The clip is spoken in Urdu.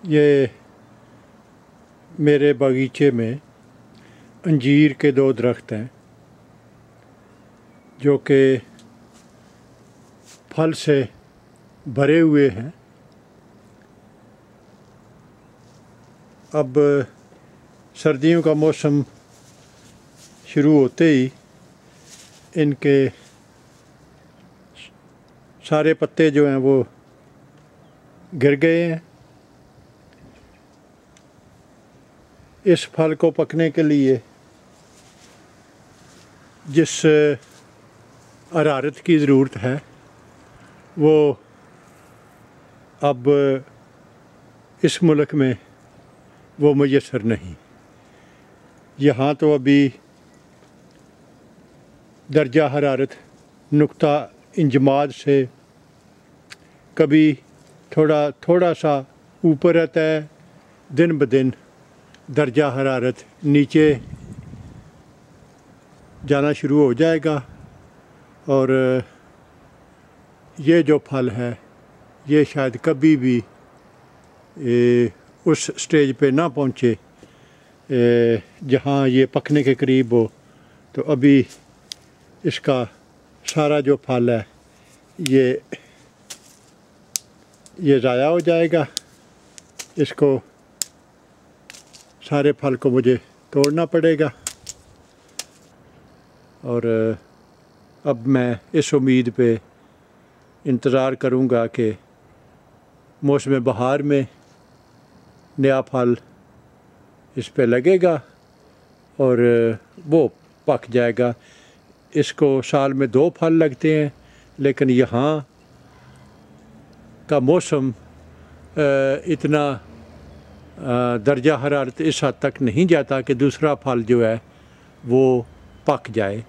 یہ میرے باغیچے میں انجیر کے 2 درخت ہیں جو کہ پھل سے بھرے ہوئے ہیں۔ اب سردیوں کا موسم شروع ہوتے ہی ان کے سارے پتے جو ہیں وہ گر گئے ہیں۔ اس پھل کو پکنے کے لیے جس حرارت کی ضرورت ہے وہ اب اس ملک میں وہ میسر نہیں۔ یہاں تو ابھی درجہ حرارت نقطہ انجماد سے کبھی تھوڑا سا اوپر رہتا ہے، دن بدن درجہ حرارت نیچے جانا شروع ہو جائے گا، اور یہ جو پھل ہے یہ شاید کبھی بھی اس سٹیج پہ نہ پہنچے جہاں یہ پکنے کے قریب ہو۔ تو ابھی اس کا سارا جو پھل ہے یہ ضائع ہو جائے گا۔ اس کو سارے پھل کو مجھے توڑنا پڑے گا، اور اب میں اس امید پہ انتظار کروں گا کہ موسم بہار میں نیا پھل اس پہ لگے گا اور وہ پک جائے گا۔ اس کو سال میں 2 پھل لگتے ہیں، لیکن یہاں کا موسم اتنا درجہ حرارت اس حد تک نہیں جاتا کہ دوسرا پھل جو ہے وہ پک جائے۔